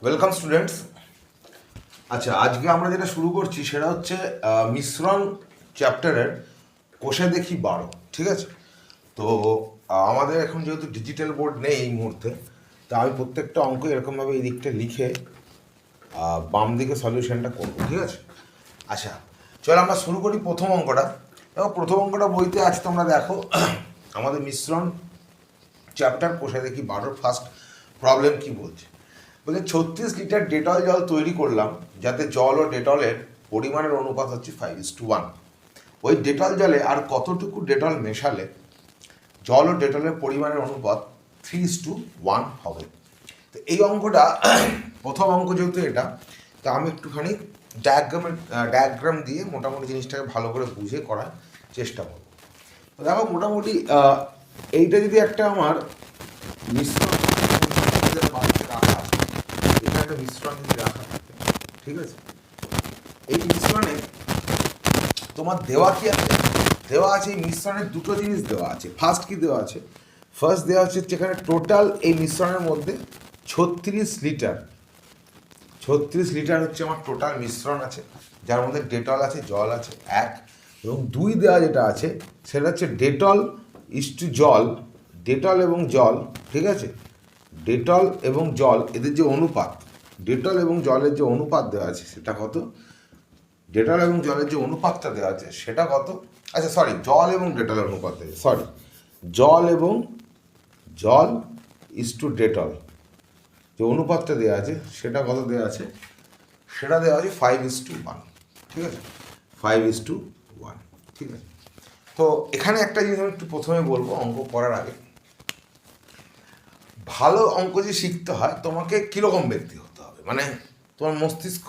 Welcome students. আচ্ছা, আজকে আমরা যেটা শুরু করছি সেটা হচ্ছে মিশ্রণ চ্যাপ্টারের কোষে দেখি 12। ঠিক আছে, তো আমাদের এখন যেহেতু ডিজিটাল বোর্ড নেই এই মুহূর্তে, তা আমি প্রত্যেকটা অঙ্ক এরকমভাবে এই দিকটা লিখে বাম দিকে সলিউশনটা করবো। ঠিক আছে, আচ্ছা চলো আমরা শুরু করি প্রথম অঙ্কটা। দেখো প্রথম অঙ্কটা বইতে আছে, তোমরা দেখো আমাদের মিশ্রণ চ্যাপ্টার কোষে দেখি 12 ফার্স্ট প্রবলেম কি বলছে। বলছে 36 লিটার ডেটল জল তৈরি করলাম যাতে জল ও ডেটলের পরিমাণের অনুপাত হচ্ছে 5:1। ওই ডেটল জলে আর কতটুকু ডেটল মেশালে জল ও ডেটলের পরিমাণের অনুপাত 3:1 হবে। তো এই অঙ্কটা প্রথম অঙ্ক যেহেতু এটা, তো আমি একটুখানি ডায়াগ্রাম দিয়ে মোটামুটি জিনিসটাকে ভালো করে বুঝে করার চেষ্টা করব। তো দেখো মোটামুটি এইটা যদি একটা আমার মিশ্রণ একটা মিশ্রণ যদি রাখা থাকে, ঠিক আছে, এই মিশ্রণে তোমার দেওয়া কি আছে? দেওয়া আছে এই মিশ্রণের দুটো জিনিস দেওয়া আছে। ফার্স্ট কি দেওয়া আছে? ফার্স্ট দেওয়া হচ্ছে যেখানে টোটাল এই মিশ্রণের মধ্যে 36 লিটার 36 লিটার হচ্ছে আমার টোটাল মিশ্রণ আছে, যার মধ্যে ডেটল আছে, জল আছে 1, এবং 2 দেওয়া যেটা আছে সেটা হচ্ছে ডেটল ইস্টু জল, ডেটল এবং জল। ঠিক আছে, ডেটল এবং জল এদের যে অনুপাত, ডেটল এবং জলের যে অনুপাত দেওয়া আছে সেটা কত? ডেটল এবং জলের যে অনুপাতটা দেওয়া আছে সেটা কত? আচ্ছা সরি, জল এবং ডেটলের অনুপাত দেওয়া, সরি, জল এবং জল ইস্টু ডেটল যে অনুপাতটা দেওয়া আছে সেটা কত দেওয়া আছে? সেটা দেওয়া আছে 5:1। ঠিক আছে, 5:1। ঠিক আছে, তো এখানে একটা জিনিস আমি একটু প্রথমে বলবো অঙ্ক করার আগে, ভালো অঙ্ক যে শিখতে হয় তোমাকে কীরকম ব্যক্তি হতে হবে, মানে তোমার মস্তিষ্ক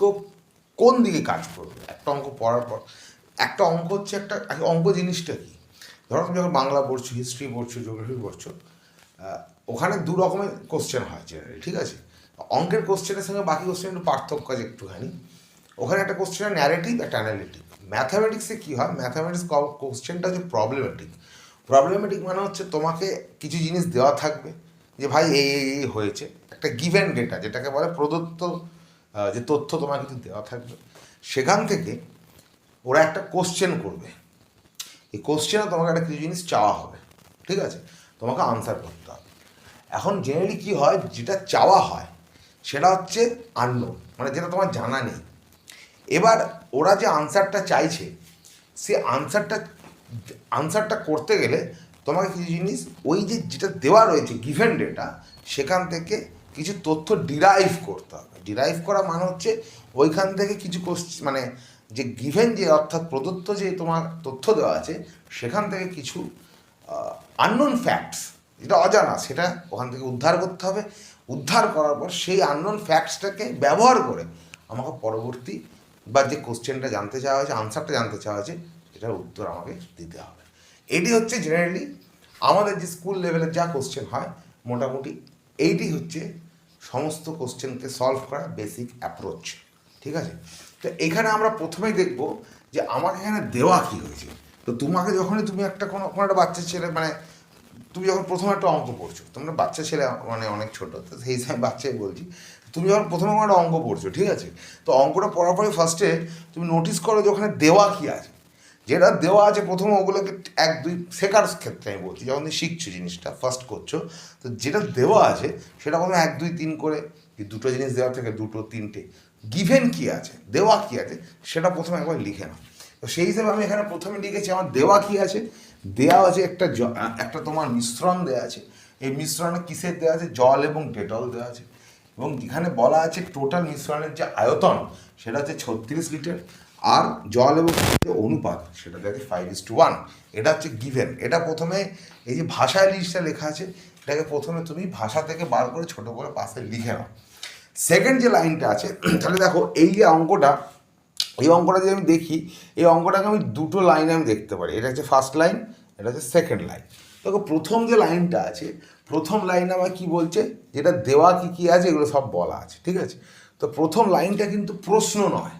কোন দিকে কাজ করবে একটা অঙ্ক পড়ার পর। একটা অঙ্ক হচ্ছে একটা অঙ্ক জিনিসটা কি, ধরো তুমি যখন বাংলা পড়ছো, হিস্ট্রি পড়ছো, জিওগ্রাফি পড়ছো, ওখানে দু রকমের কোশ্চেন হয় জেনারেলি। ঠিক আছে, অঙ্কের কোশ্চেনের সঙ্গে বাকি কোশ্চেনের পার্থক্য আছে একটুখানি। ওখানে একটা কোশ্চেনের ন্যারেটিভ, একটা অ্যানালিটিক। ম্যাথামেটিক্সে কী হয়, ম্যাথামেটিক্স কোশ্চেনটা হচ্ছে প্রবলেমেটিক। প্রবলেমেটিক মানে হচ্ছে তোমাকে কিছু জিনিস দেওয়া থাকবে যে ভাই এই এই এই হয়েছে, একটা গিভেন ডেটা যেটাকে বলে প্রদত্ত যে তথ্য তোমার কিছু দেওয়া থাকবে, সেখান থেকে ওরা একটা কোশ্চেন করবে। এই কোশ্চেনে তোমাকে একটা কিছু জিনিস চাওয়া হবে, ঠিক আছে, তোমাকে আনসার করতে হবে। এখন জেনারেলি কী হয়, যেটা চাওয়া হয় সেটা হচ্ছে আননোন, মানে যেটা তোমার জানা নেই। এবার ওরা যে আনসারটা চাইছে, সে আনসারটা করতে গেলে তোমাকে কিছু জিনিস ওই যে যেটা দেওয়া রয়েছে গিভেন ডেটা, সেখান থেকে কিছু তথ্য ডিরাইভ করতে হবে। ডিরাইভ করা মানে হচ্ছে ওইখান থেকে কিছু মানে যে গিভেন যে অর্থাৎ প্রদত্ত যে তোমার তথ্য দেওয়া আছে সেখান থেকে কিছু আননোন ফ্যাক্টস, যেটা অজানা, সেটা ওখান থেকে উদ্ধার করতে হবে। উদ্ধার করার পর সেই আননোন ফ্যাক্টসটাকে ব্যবহার করে আমাকে পরবর্তী বা যে কোশ্চেনটা জানতে চাওয়া হয়েছে, আনসারটা জানতে চাওয়া হয়েছে, সেটার উত্তর আমাকে দিতে হবে। এটি হচ্ছে জেনারেলি আমাদের যে স্কুল লেভেলের যা কোশ্চেন হয়, মোটামুটি এইটি হচ্ছে সমস্ত কোশ্চেনকে সলভ করার বেসিক অ্যাপ্রোচ। ঠিক আছে, তো এখানে আমরা প্রথমেই দেখব যে আমাকে এখানে দেওয়া কী হয়েছে। তো তোমাকে যখনই তুমি একটা কোনো একটা বাচ্চা ছেলে, মানে তুমি যখন প্রথমে একটা অঙ্ক পড়ছো, তোমরা বাচ্চা ছেলে মানে অনেক ছোটো, তো সেই হিসাবে বাচ্চাই বলছি, তুমি যখন প্রথমে একটা অঙ্ক পড়ছো, ঠিক আছে, তো অঙ্কটা পড়ার পরে ফার্স্টে তুমি নোটিস করো যে ওখানে দেওয়া কী আছে। যেটা দেওয়া আছে প্রথমে ওগুলোকে 1-2 শেখার ক্ষেত্রে আমি বলছি, যখন তুমি শিখছো জিনিসটা ফার্স্ট করছো, তো যেটা দেওয়া আছে সেটা প্রথমে 1-2-3 করে, যে দুটো জিনিস দেওয়া থেকে 2-3টে গিভেন কী আছে, দেওয়া কী আছে, সেটা প্রথমে একবার লিখে নাও। তো সেই হিসেবে আমি এখানে প্রথমে লিখেছি আমার দেওয়া কী আছে। দেওয়া আছে একটা তোমার মিশ্রণ দেওয়া আছে। এই মিশ্রণে কিসের দেওয়া আছে? জল এবং ডেটল দেওয়া আছে, এবং যেখানে বলা আছে টোটাল মিশ্রণের যে আয়তন সেটা হচ্ছে 36 লিটার, আর জল এবং অনুপাত সেটা দেওয়া আছে 5:1। এটা হচ্ছে গিভেন। এটা প্রথমে এই যে ভাষায় লিস্টটা লেখা আছে, এটাকে প্রথমে তুমি ভাষা থেকে বার করে ছোটো করে পাশে লিখে নাও। সেকেন্ড যে লাইনটা আছে, তাহলে দেখো এই যে অঙ্কটা, এই অঙ্কটা যদি আমি দেখি, এই অঙ্কটাকে আমি দুটো লাইনে আমি দেখতে পারি। এটা হচ্ছে ফার্স্ট লাইন, এটা হচ্ছে সেকেন্ড লাইন। দেখো প্রথম যে লাইনটা আছে, প্রথম লাইনে আমার কী বলছে, যেটা দেওয়া কী কী আছে এগুলো সব বলা আছে। ঠিক আছে, তো প্রথম লাইনটা কিন্তু প্রশ্ন নয়,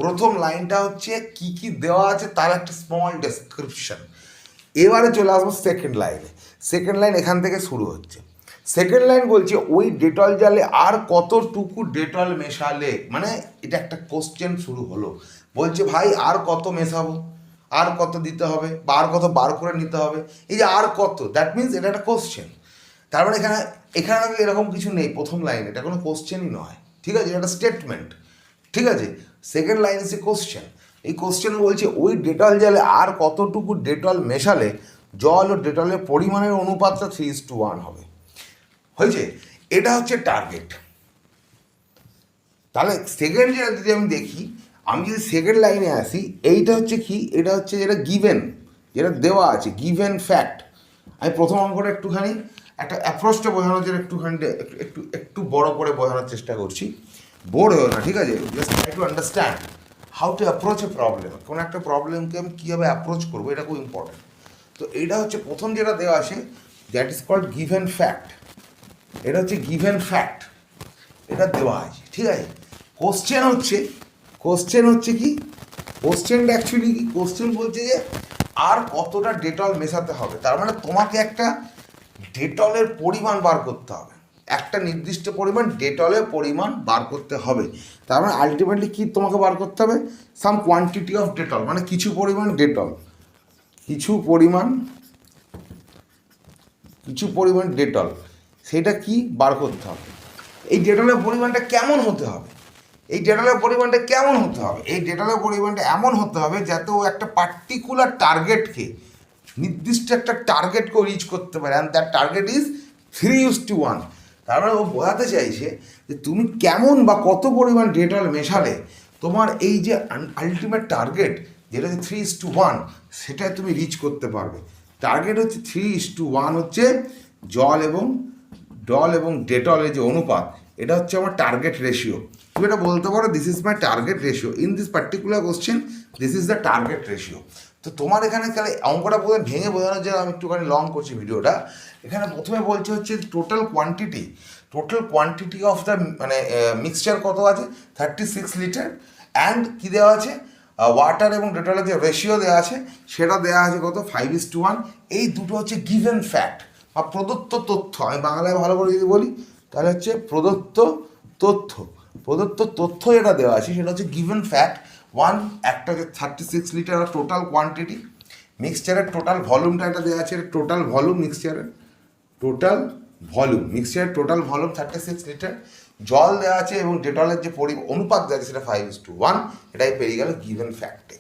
প্রথম লাইনটা হচ্ছে কী কী দেওয়া আছে তার একটা স্মল ডেসক্রিপশন। এবারে চলে আসবো সেকেন্ড লাইনে। সেকেন্ড লাইন এখান থেকে শুরু হচ্ছে। সেকেন্ড লাইন বলছে ওই ডেটল জালে আর কতটুকু ডেটল মেশালে, মানে এটা একটা কোশ্চেন শুরু হলো। বলছে ভাই আর কত মেশাবো, আর কত দিতে হবে, বা আর কত বার করে নিতে হবে, এই যে আর কত, দ্যাট মিনস এটা একটা কোশ্চেন। তার মানে এখানে এখানে এরকম কিছু নেই প্রথম লাইনে, এটা কোনো কোশ্চেনই নয়, ঠিক আছে, এটা স্টেটমেন্ট, ঠিক আছে। Second line is a question. এই কোশ্চেন বলছে ওই ডেটল জালে আর কতটুকু ডেটল মেশালে জল ও ডেটলের পরিমাণের অনুপাতটা 3:1 হবে। হয়েছে, এটা হচ্ছে টার্গেট। তাহলে সেকেন্ড যেটা যদি আমি দেখি, আমি যদি সেকেন্ড লাইনে আসি, এইটা হচ্ছে কি, এটা হচ্ছে যেটা গিভেন, যেটা দেওয়া আছে, গিভেন ফ্যাক্ট। আমি প্রথম অঙ্কটা একটুখানি একটা অ্যাপ্রোচটা বোঝানোর জন্য একটুখানি একটু একটু বড় করে বোঝানোর চেষ্টা করছি, বোর হয়েও না, ঠিক আছে, just try to understand how to approach A problem. কোনো একটা প্রবলেমকে আমি কীভাবে অ্যাপ্রোচ করবো, এটা খুব ইম্পর্টেন্ট। তো এইটা হচ্ছে প্রথম যেটা দেওয়া আছে, that is called given fact. এটা হচ্ছে গিভেন ফ্যাক্ট, এটা দেওয়া আছে, ঠিক আছে। কোশ্চেন হচ্ছে কি, কোশ্চেনটা অ্যাকচুয়ালি কি, কোশ্চেন বলছে যে আর কতটা ডেটল মেশাতে হবে। তার মানে তোমাকে একটা ডেটলের পরিমাণ বার করতে হবে, একটা নির্দিষ্ট পরিমাণ ডেটলের পরিমাণ বার করতে হবে। তার মানে আলটিমেটলি কি তোমাকে বার করতে হবে, সাম কোয়ান্টিটি অফ ডেটল, মানে কিছু পরিমাণ ডেটল, কিছু পরিমাণ ডেটল, সেটা কি বার করতে হবে। এই ডেটলের পরিমাণটা কেমন হতে হবে, এই ডেটলের পরিমাণটা এমন হতে হবে যাতে ও একটা পার্টিকুলার টার্গেটকে, নির্দিষ্ট একটা টার্গেটকেও রিচ করতে পারে, অ্যান্ড দ্যাট টার্গেট ইজ 3:1। তার মানে ও বোঝাতে চাইছে যে তুমি কেমন বা কত পরিমাণ ডেটল মেশালে তোমার এই যে আলটিমেট টার্গেট, যেটা হচ্ছে 3:1, সেটাই তুমি রিচ করতে পারবে। টার্গেট হচ্ছে 3:1, হচ্ছে জল এবং ডেটলের যে অনুপাত, এটা হচ্ছে আমার টার্গেট রেশিও। তুমি এটা বলতে পারো this is my target ratio in this particular question, this is the target ratio. তো তোমার এখানে তাহলে অঙ্কটা প্রথমে ভেঙে বোঝানোর জন্য আমি একটুখানি লং করছি ভিডিওটা। এখানে প্রথমে বলছে হচ্ছে টোটাল কোয়ান্টিটি অফ দ্য মানে মিক্সচার কত আছে, 36 লিটার, অ্যান্ড কী দেওয়া আছে, ওয়াটার এবং ডেটলের যে রেশিও দেওয়া আছে সেটা দেওয়া আছে কত, 5:1। এই দুটো হচ্ছে গিভেন ফ্যাক্ট বা প্রদত্ত তথ্য। আমি বাংলায় ভালো করে যদি বলি তাহলে হচ্ছে প্রদত্ত তথ্য যেটা দেওয়া আছে সেটা হচ্ছে গিভেন ফ্যাক্ট। একটা হচ্ছে 36 লিটার টোটাল কোয়ান্টিটি, মিক্সচারের টোটাল ভলিউমটা এটা দেওয়া আছে, টোটাল ভলিউম মিক্সচারের টোটাল ভলিউম 36 লিটার, জল দেওয়া আছে এবং ডেটলের যে অনুপাত দেওয়া আছে সেটা 5:1, এটাই পেরিয়ে গেল গিভেন ফ্যাক্টে।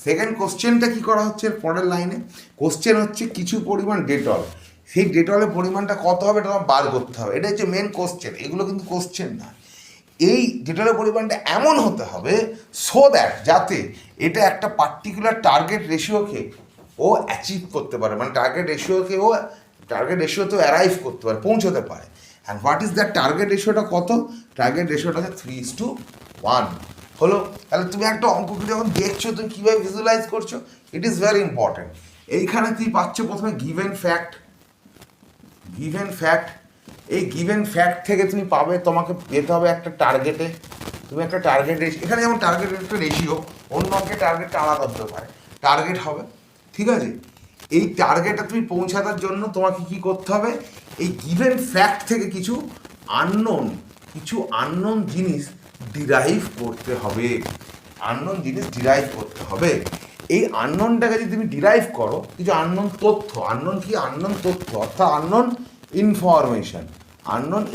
সেকেন্ড কোশ্চেনটা কী করা হচ্ছে পরের লাইনে, কোশ্চেন হচ্ছে কিছু পরিমাণ ডেটল, সেই ডেটলের পরিমাণটা কত হবে এটা বার করতে হবে, এটা হচ্ছে মেন কোশ্চেন। এগুলো কিন্তু কোশ্চেন না, এই ডেটলের পরিমাণটা এমন হতে হবে সো দ্যাট যাতে এটা একটা পার্টিকুলার টার্গেট রেশিওকে ও অ্যাচিভ করতে পারে, মানে টার্গেট রেশিওতেও অ্যারাইভ করতে পারে, পৌঁছতে পারে। And what is that target রেশিওটা কত, টার্গেট রেশিওটা হচ্ছে 3:1 হলো। তাহলে তুমি একটা অঙ্ককে যখন দেখছো তুমি কীভাবে ভিজুয়ালাইজ করছো, ইট ইজ ভেরি ইম্পর্টেন্ট। এইখানে তুই পাচ্ছ প্রথমে গিভেন ফ্যাক্ট। এই গিভেন ফ্যাক্ট থেকে তুমি পাবে, তোমাকে পেতে হবে একটা টার্গেটে, তুমি একটা টার্গেট এখানে যেমন টার্গেটের একটা রেশিও, অন্য অঙ্কে টার্গেটটা আলাদা হতে পারে, টার্গেট হবে, ঠিক আছে। এই টার্গেটে তুমি পৌঁছানোর জন্য তোমাকে কি করতে হবে, এই গিভেন ফ্যাক্ট থেকে কিছু আননোন জিনিস ডিরাইভ করতে হবে, এই আননোনটাকে যদি তুমি ডিরাইভ করো, কিছু আননোন তথ্য, অর্থাৎ আননোন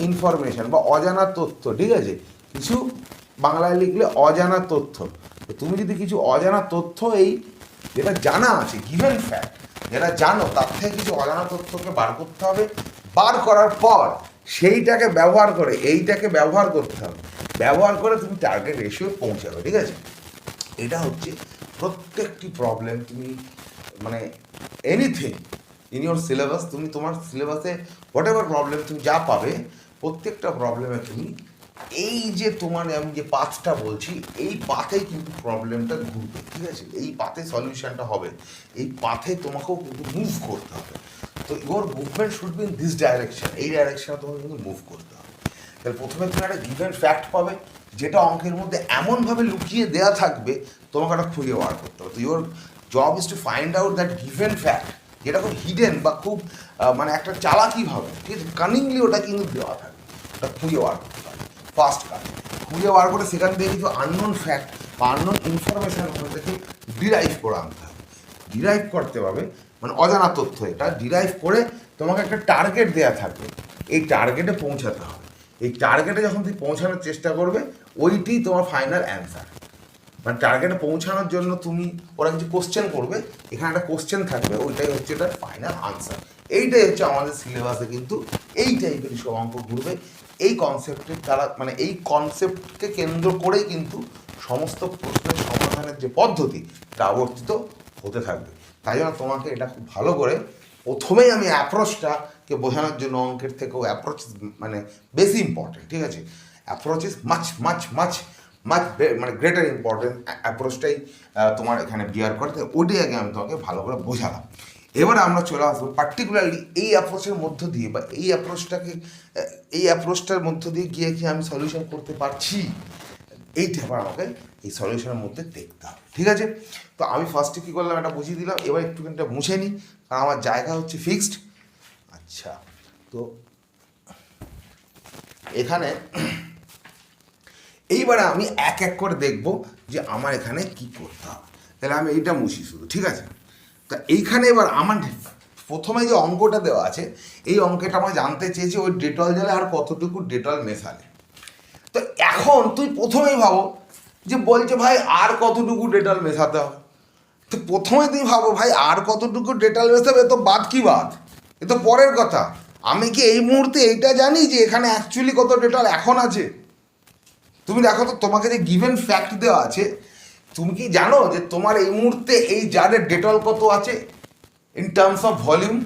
ইনফরমেশন বা অজানা তথ্য, ঠিক আছে, কিছু বাংলায় লিখলে অজানা তথ্য। তুমি যদি কিছু অজানা তথ্য, এই যেটা জানা আছে গিভেন ফ্যাক্ট, যেটা জানো তার থেকে কিছু অজানা তথ্যকে বার করতে হবে, বার করার পর সেইটাকে ব্যবহার করে এইটাকে ব্যবহার করতে হবে, ব্যবহার করে তুমি টার্গেট রেশিও পৌঁছাবে, ঠিক আছে। এটা হচ্ছে প্রত্যেকটি প্রবলেম, তুমি মানে এনিথিং ইন ইউর সিলেবাস, তুমি তোমার সিলেবাসে হোয়াট এভার প্রবলেম তুমি যা পাবে, প্রত্যেকটা প্রবলেমে তুমি এই যে তোমার আমি যে পাথটা বলছি, এই পাথেই কিন্তু প্রবলেমটা ঘুরবে, ঠিক আছে, এই পাথে সলিউশনটা হবে, এই পাথে তোমাকেও কিন্তু মুভ করতে হবে। তো your movement should be in this direction, এই ডাইরেকশনে তোমাকে কিন্তু মুভ করতে হবে। তাহলে প্রথমে তুমি একটা গিভেন ফ্যাক্ট পাবে, যেটা অঙ্কের মধ্যে এমনভাবে লুকিয়ে দেওয়া থাকবে তোমাকে একটা খুঁজে বার করতে হবে। তো your job is to find out that given fact যেটা খুব হিডেন বা খুব মানে একটা চালাকিভাবে, ঠিক আছে, কানিংলি ওটা কিন্তু দেওয়া থাকে, ওটা খুঁজে বার করতে হবে। ফার্স্ট কাজ খুঁজে বার করে সেখান থেকে কিছু আননোন ফ্যাক্ট বা আননোন ইনফরমেশান ওখান থেকে ডিরাইভ করে আনতে হবে। ডিরাইভ করতে পারবে মানে অজানা তথ্য, এটা ডিরাইভ করে তোমাকে একটা টার্গেট দেওয়া থাকবে, এই টার্গেটে পৌঁছাতে হবে। এই টার্গেটে যখন তুমি পৌঁছানোর চেষ্টা করবে ওইটি তোমার ফাইনাল অ্যান্সার। মানে টার্গেটে পৌঁছানোর জন্য তুমি ওরা কিছু কোশ্চেন করবে, এখানে একটা কোশ্চেন থাকবে, ওইটাই হচ্ছে এটার ফাইনাল আনসার। এইটাই হচ্ছে আমাদের সিলেবাসে কিন্তু এই টাইপের সব অঙ্ক ঘুরবে। এই কনসেপ্টের দ্বারা মানে এই কনসেপ্টকে কেন্দ্র করেই কিন্তু সমস্ত প্রশ্নের সমাধানের যে পদ্ধতি তা আবর্তিত হতে থাকবে। তাই জন্য তোমাকে এটা খুব ভালো করে প্রথমেই আমি অ্যাপ্রোচটাকে বোঝানোর জন্য, অঙ্কের থেকেও অ্যাপ্রোচ মানে বেশি ইম্পর্টেন্ট, ঠিক আছে, approach is much much much much মানে গ্রেটার ইম্পর্টেন্ট, অ্যাপ্রোচটাই তোমার এখানে বিয়ার করতে, ওটাই আগে আমি তোমাকে ভালো করে বোঝালাম। এবার আমরা চলে আসবো পার্টিকুলারলি এই অ্যাপ্রোচের মধ্য দিয়ে বা এই অ্যাপ্রোচটার মধ্য দিয়ে গিয়ে কি আমি সলিউশন করতে পারছি, এইটা আবার আমাকে এই সলিউশনের মধ্যে দেখতে হবে, ঠিক আছে। তো আমি ফার্স্টে কী করলাম এটা বুঝিয়ে দিলাম, এবার একটুখানিটা মুছে নিই কারণ আমার জায়গা হচ্ছে ফিক্সড। আচ্ছা, তো এখানে এইবারে আমি এক এক করে দেখব যে আমার এখানে কি করতে হবে। তাহলে আমি এইটা মুছি শুধু, ঠিক আছে। তা এইখানে এবার আমার প্রথমে যে অঙ্কটা দেওয়া আছে, এই অঙ্কটা আমার জানতে চেয়েছি ওই ডেটল জলে আর কতটুকু ডেটল মেশালে। তো এখন তুই প্রথমেই ভাবো যে বলছে ভাই আর কতটুকু ডেটল মেশাতে হবে। তো প্রথমে তুমি ভাবো ভাই আর কতটুকু ডেটল মেশাবে, তো বাদ কি বাদ, এ তো পরের কথা। আমি কি এই মুহূর্তে এইটা জানি যে এখানে অ্যাকচুয়ালি কত ডেটল এখন আছে? তুমি দেখো তো তোমাকে যে গিভেন ফ্যাক্ট দেওয়া আছে, তুমি কি জানো যে তোমার এই মুহূর্তে এই জারের ডেটল কত আছে in terms of volume?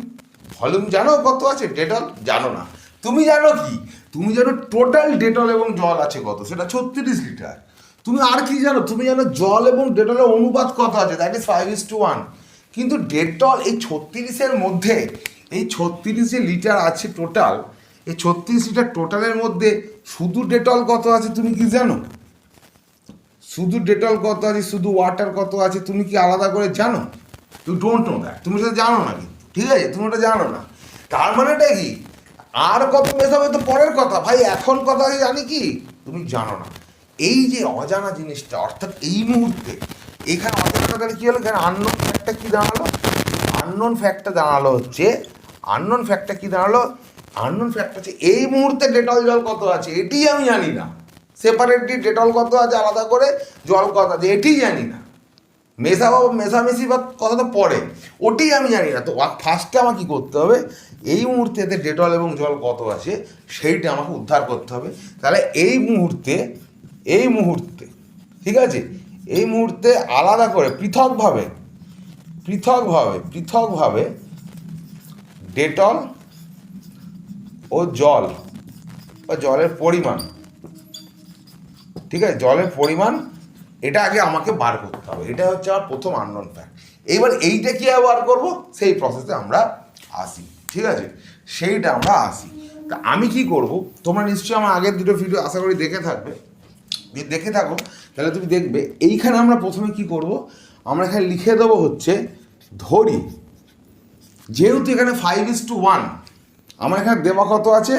Volume জানো কত আছে? ডেটল জানো না। তুমি জানো কি? তুমি জানো টোটাল ডেটল এবং জল আছে কত, সেটা 36 লিটার। তুমি আর কি জানো? তুমি জানো জল এবং ডেটলের অনুপাত কত আছে, দ্যাট ইজ 5:1। কিন্তু ডেটল এই 36-এর মধ্যে, এই 36 লিটার আছে টোটাল, এই 36 লিটার টোটালের মধ্যে শুধু ডেটল কত আছে তুমি কি জানো? শুধু ডেটল কত আছে, শুধু ওয়াটার কত আছে তুমি কি আলাদা করে জানো? ইউ ডোন্ট নো দ্যাট, তুমি সেটা জানো না কিন্তু, ঠিক আছে, তুমি ওটা জানো না। তার মানেটা কি আর কত মেশাবে তো পরের কথা, ভাই এখন কথা আছে জানি কি তুমি জানো না। এই যে অজানা জিনিসটা, অর্থাৎ এই মুহূর্তে এখানে অজানাটা তাহলে কী হলো, এখানে আননোন ফ্যাক্টটা কী দাঁড়ালো? আননোন ফ্যাক্টটা দাঁড়ালো হচ্ছে, আননোন ফ্যাক্টটা কী দাঁড়ালো? আননোন ফ্যাক্ট হচ্ছে এই মুহূর্তে ডেটল জল কত আছে এটি আমি জানি না, সেপারেটলি ডেটল কত আছে আলাদা করে জল কত আছে এটি জানি না, মেশামেশি বা কথাটা পরে ওটি আমি জানি না। তো ফার্স্টে আমার কী করতে হবে, এই মুহূর্তে ডেটল এবং জল কত আছে সেইটা আমাকে উদ্ধার করতে হবে। তাহলে এই মুহূর্তে ঠিক আছে, এই মুহূর্তে আলাদা করে পৃথকভাবে ডেটল ও জল বা জলের পরিমাণ, ঠিক আছে, জলের পরিমাণ এটা আগে আমাকে বার করতে হবে। এটা হচ্ছে আমার প্রথম আননোন ফ্যাক্ট। এইবার এইটা কী বার করবো সেই প্রসেসে আমরা আসি, ঠিক আছে, সেইটা আমরা আসি। তা আমি কি করব, তোমরা নিশ্চয়ই আমার আগের দুটো ভিডিও আশা করি দেখে থাকবে, দেখে থাকো তাহলে তুমি দেখবে এইখানে আমরা প্রথমে কি করব, আমরা এখানে লিখে দেবো হচ্ছে ধরি, যেহেতু এখানে 5:1 আমার এখানে দেওয়া কত আছে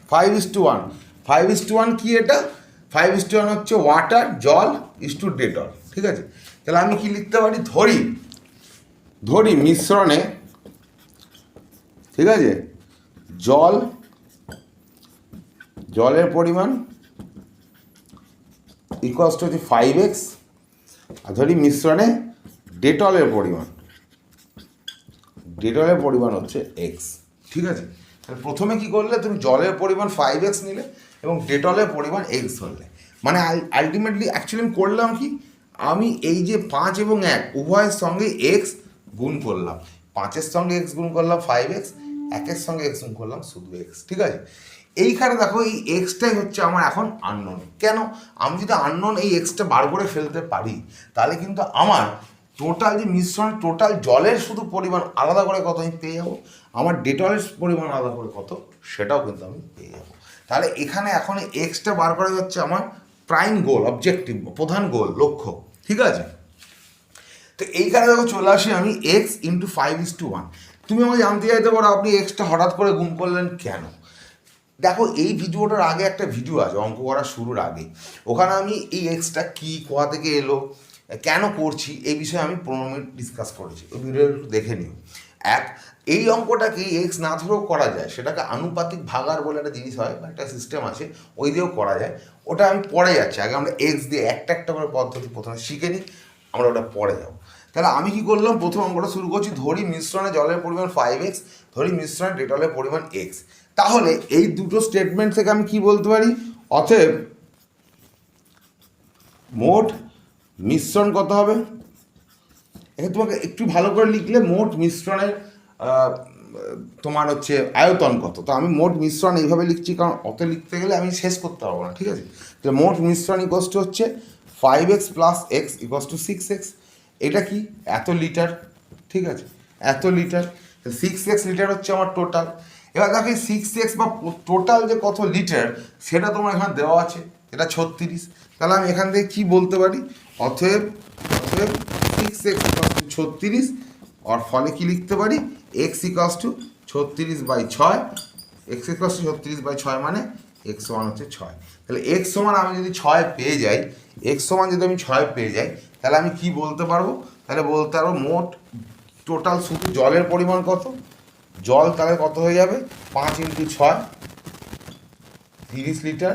5:1। 5:1 কি এটা? 5:1 হচ্ছে ওয়াটার, জল ইস্টু ডেটল, ঠিক আছে। তাহলে আমি কি লিখতে পারি, ধরি মিশ্রণে, ঠিক আছে, জলের পরিমাণ ইকুয়ালস টু হচ্ছে 5x, আর ধরি মিশ্রণে ডেটলের পরিমাণ হচ্ছে x, ঠিক আছে। তাহলে প্রথমে কি করলে, তুমি জলের পরিমাণ 5x নিলে এবং ডেটলের পরিমাণ x ধরলে, মানে আলটিমেটলি অ্যাকচুয়ালি আমি করলাম কি, আমি এই যে 5 এবং 1 উভয়ের সঙ্গে x গুণ করলাম, 5-এর সঙ্গে x গুণ করলাম 5x, 1-এর সঙ্গে x গুণ করলাম শুধু x, ঠিক আছে। এইখানে দেখো এই এক্সটাই হচ্ছে আমার এখন আননোন। কেন? আমি যদি আননোন এই এক্সটা বার করে ফেলতে পারি তাহলে কিন্তু আমার টোটাল যে মিশ্রণ, টোটাল জলের শুধু পরিমাণ আলাদা করে কত আমি পেয়ে যাবো, আমার ডেটলের পরিমাণ আলাদা করে কত সেটাও কিন্তু আমি পেয়ে যাবো। তাহলে এখানে এখন এই এক্সটা বার করা যাচ্ছে আমার প্রাইম গোল, অবজেক্টিভ, প্রধান গোল, লক্ষ্য, ঠিক আছে। তো এইখানে দেখো চলে আসি আমি এক্স ইন্টু 5:1। তুমি আমাকে জানতে চাইতে পারো আপনি এক্সটা হঠাৎ করে গুণ করলেন কেন। দেখো এই ভিডিওটার আগে একটা ভিডিও আছে অঙ্ক করা শুরুর আগে, ওখানে আমি এই এক্সটা কী কোথা থেকে এলো কেন করছি এই বিষয়ে আমি 15 মিনিট ডিসকাস করেছি, ওই ভিডিওটা একটু দেখে নিও। এই অঙ্কটাকে এক্স না ধরেও করা যায়, সেটাকে আনুপাতিক ভাগার বলে একটা জিনিস হয় বা একটা সিস্টেম আছে, ওই দিয়েও করা যায়। ওটা আমি পরে যাচ্ছি, আগে আমরা এক্স দিয়ে একটা একটা করে পদ্ধতি প্রথমে শিখে নিই, আমরা ওটা পরে যাবো। তাহলে আমি কি করলাম, প্রথম অঙ্কটা শুরু করছি, ধরি মিশ্রণে জলের পরিমাণ 5x, ধরি মিশ্রণে ডেটলের পরিমাণ x। তাহলে এই দুটো স্টেটমেন্ট থেকে আমি কি বলতে পারি, অতএব মোট মিশ্রণ কত হবে, এখানে তোমাকে একটু ভালো করে লিখলে মোট মিশ্রণের তোমার হচ্ছে আয়তন কত। তো আমি মোট মিশ্রণ এইভাবে লিখছি, কারণ অত লিখতে গেলে আমি শেষ করতে পারবো না, ঠিক আছে। তাহলে মোট মিশ্রণ ইকোয়াস টু হচ্ছে 5x plus x equals to 6x। এটা কি, এত লিটার, ঠিক আছে, এত লিটার। 6x লিটার হচ্ছে আমার টোটাল। এবার দেখো 6x বা টোটাল যে কত লিটার সেটা তোমার এখানে দেওয়া আছে, এটা 36। তাহলে আমি এখান থেকে কি বলতে পারি, অতএব 6x ইকোয়াস টু 36, আর ফলে কি লিখতে পারি, x equals to 36/6। x equals to 36/6 মানে x সমান হচ্ছে 6। তাহলে x সমান আমি যদি 6 পেয়ে যাই, x সমান যদি আমি 6 পেয়ে যাই, তাহলে আমি কি বলতে পারবো, তাহলে বলতে পারবো মোট টোটাল শুধু জলের পরিমাণ কত, জল তাহলে কত হয়ে যাবে, 5 × 6 30 লিটার,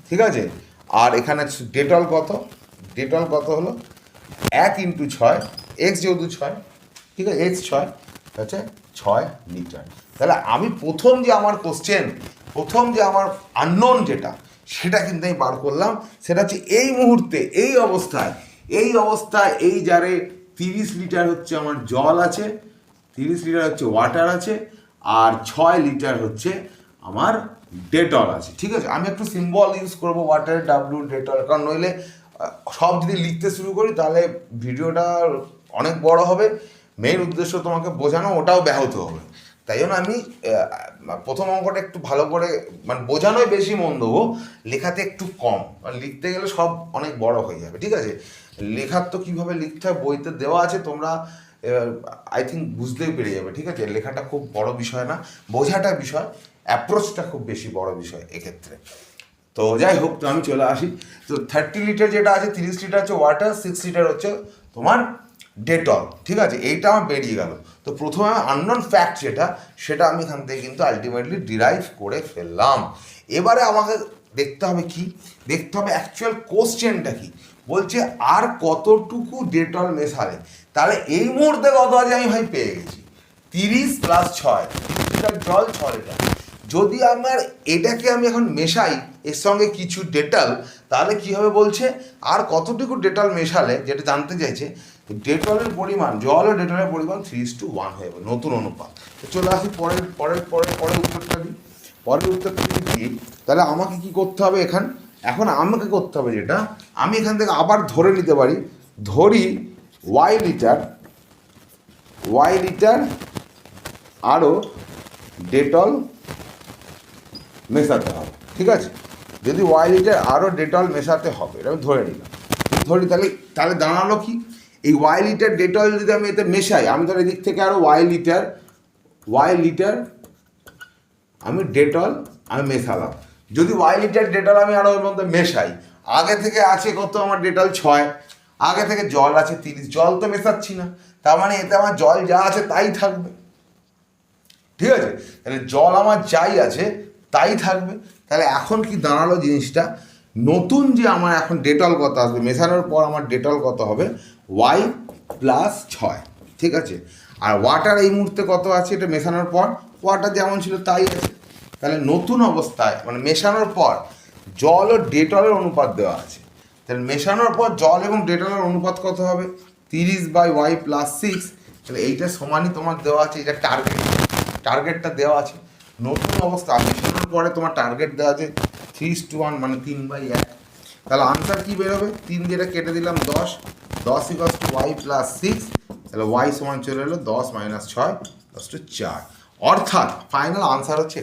ঠিক আছে। আর এখানে ডেটল কত, ডেটল কত হলো 1 × 6, এক্স যেহেতু 6, ঠিক আছে, x 6 হচ্ছে 6 লিটার। তাহলে আমি প্রথম যে আমার কোশ্চেন, প্রথম যে আমার আননোন যেটা, সেটা কিন্তু আমি বার করলাম। সেটা হচ্ছে এই মুহূর্তে এই অবস্থায় এই জারে 30 লিটার হচ্ছে আমার জল আছে, 30 লিটার হচ্ছে ওয়াটার আছে, আর 6 লিটার হচ্ছে আমার ডেটল আছে, ঠিক আছে। আমি একটু সিম্বল ইউজ করবো, ওয়াটার ডাব্লিউ ডেটল, কারণ নইলে সব যদি লিখতে শুরু করি তাহলে ভিডিওটা অনেক বড় হবে, মেইন উদ্দেশ্য তোমাকে বোঝানো ওটাও ব্যাহত হবে। তাই জন্য আমি প্রথম অঙ্কটা একটু ভালো করে মানে বোঝানোই বেশি মন দেবো, লেখাতে একটু কম, লিখতে গেলে সব অনেক বড় হয়ে যাবে, ঠিক আছে। লেখার তো কীভাবে লিখতে হয় বইতে দেওয়া আছে, তোমরা আই থিঙ্ক বুঝতেই পেরে যাবে, ঠিক আছে। লেখাটা খুব বড় বিষয় না, বোঝাটা বিষয়, অ্যাপ্রোচটা খুব বেশি বড় বিষয় এক্ষেত্রে। তো যাই হোক, তো আমি চলে আসি। তো 30 লিটার যেটা আছে, 30 লিটার হচ্ছে ওয়াটার, 6 লিটার হচ্ছে তোমার ডেটল, ঠিক আছে। এইটা আমার বেরিয়ে গেল। তো প্রথমে আননোন ফ্যাক্ট যেটা, সেটা আমি এখান থেকে কিন্তু আলটিমেটলি ডিরাইভ করে ফেললাম। এবারে আমাকে দেখতে হবে কি, দেখতে হবে অ্যাকচুয়াল কোশ্চেনটা কি বলছে, আর কতটুকু ডেটল মেশালে। তাহলে এই মুহূর্তে কত আছে আমি ভাই পেয়ে গেছি, 30 + 6, 30 লিটার জল 6 লিটার। যদি আমার এটাকে আমি এখন মেশাই এর সঙ্গে কিছু ডেটল, তাহলে কী হবে বলছে, আর কতটুকু ডেটল মেশালে, যেটা জানতে চাইছে, ডেটলের পরিমাণ, জল ও ডেটলের পরিমাণ 3:1 হয়ে যাবে, নতুন অনুপাত। তো চলে আসি পরের উত্তরটা দিই। পরের উত্তরটা যদি দিই, তাহলে আমাকে কি করতে হবে, এখন আমাকে করতে হবে যেটা, আমি এখান থেকে আবার ধরে নিতে পারি, ধরি y লিটার আরও ডেটল মেশাতে হবে, ঠিক আছে। যদি y লিটার আরও ডেটল মেশাতে হবে, এটা আমি ধরে নিলাম, ধরি, তাহলে দাঁড়ালো কি, এই y লিটার ডেটল যদি আমি এতে মেশাই, আমি ধর এদিক থেকে আরও y লিটার আমি ডেটল আমি মেশালাম। যদি y লিটার ডেটল আমি আরও ওর মধ্যে মেশাই, আগে থেকে আছে কত আমার ডেটল 6, আগে থেকে জল আছে 30, জল তো মেশাচ্ছি না, তার মানে এতে আমার জল যা আছে তাই থাকবে, ঠিক আছে। তাহলে জল আমার যাই আছে তাই থাকবে। তাহলে এখন কি দাঁড়ালো জিনিসটা, নতুন যে আমার এখন ডেটল কত আসবে, মেশানোর পর আমার ডেটল কত হবে, y + 6, ঠিক আছে। আর ওয়াটার এই মুহূর্তে কত আছে, এটা মেশানোর পর ওয়াটার যেমন ছিল তাই আছে। তাহলে নতুন অবস্থায় মানে মেশানোর পর জল ও ডেটলের অনুপাত দেওয়া আছে, তাহলে মেশানোর পর জল এবং ডেটলের অনুপাত কত হবে, 30/y + 6। তাহলে এইটা সমানই তোমার দেওয়া আছে, এটা টার্গেটটা দেওয়া আছে। নতুন অবস্থা মেশানোর পরে তোমার টার্গেট দেওয়া আছে 3:1 মানে 3/1। তাহলে আনসার কী বেরোবে, 3 যেটা কেটে দিলাম 10 = y + 6, তাহলে y সমান চলে এলো 10 - 6 = 4। অর্থাৎ ফাইনাল আনসার হচ্ছে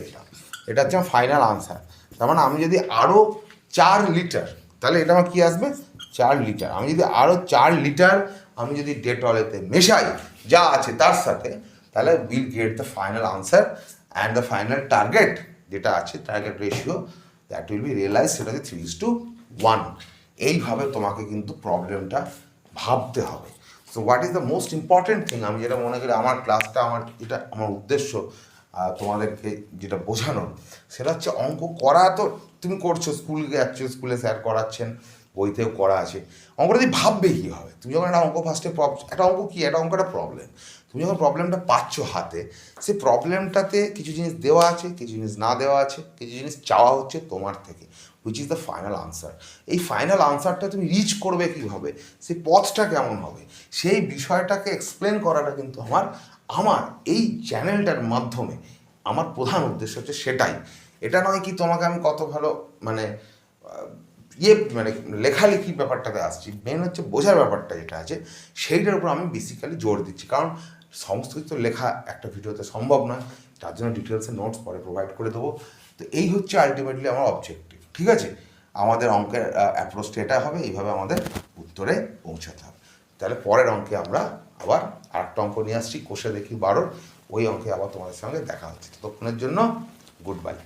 এটা হচ্ছে আমার ফাইনাল আনসার। তার মানে আমি যদি আরও 4 লিটার, তাহলে এটা আমার কী আসবে, 4 লিটার। আমি যদি আরও 4 লিটার আমি যদি ডেটলেতে মেশাই যা আছে তার সাথে, তাহলে will get the final answer and the final target যেটা আছে, target ratio that will be realize, সেটা হচ্ছে 3:1। এইভাবে তোমাকে কিন্তু প্রবলেমটা ভাবতে হবে। So what is the most important thing, আমি যেটা মনে করি আমার ক্লাসটা, এটা আমার উদ্দেশ্য তোমাদেরকে যেটা বোঝানোর, সেটা হচ্ছে অঙ্ক করা তো তুমি করছো, স্কুলে যাচ্ছ, স্কুলে স্যার করাচ্ছেন, বইতেও করা আছে, অঙ্কটা যদি ভাববে কী হবে, তুমি যখন একটা অঙ্ক ফার্স্টে একটা অঙ্ক কী, একটা অঙ্ক একটা প্রবলেম, তুমি যখন প্রবলেমটা পাচ্ছ হাতে, সেই প্রবলেমটাতে কিছু জিনিস দেওয়া আছে, কিছু জিনিস না দেওয়া আছে, কিছু জিনিস চাওয়া হচ্ছে তোমার থেকে, which is the final answer. এই ফাইনাল আনসারটা তুমি রিচ করবে কীভাবে, সেই পথটা কেমন হবে, সেই বিষয়টাকে এক্সপ্লেন করাটা কিন্তু আমার এই চ্যানেলটার মাধ্যমে আমার প্রধান উদ্দেশ্য হচ্ছে সেটাই। এটা নয় কি তোমাকে আমি কত ভালো মানে মানে লেখালেখি ব্যাপারটাতে আসছি, মেন হচ্ছে বোঝার ব্যাপারটা যেটা আছে সেইটার উপর আমি বেসিক্যালি জোর দিচ্ছি, কারণ সমস্ত কিছু লেখা একটা ভিডিওতে সম্ভব নয়, তার জন্য ডিটেলসের নোটস পরে প্রোভাইড করে দেবো। তো এই হচ্ছে আলটিমেটলি আমার অবজেক্টিভ, ঠিক আছে? আমাদের অঙ্কের অ্যাপ্রোচটা এটা হবে, এইভাবে আমাদের উত্তরে পৌঁছাতে হবে। তাহলে পরের অঙ্কে আমরা আবার আরেকটা অঙ্ক নিয়ে আসছি, কোষে দেখি 12, ওই অঙ্কে আবার তোমাদের সঙ্গে দেখা হচ্ছে। ততক্ষণের জন্য গুড বাই।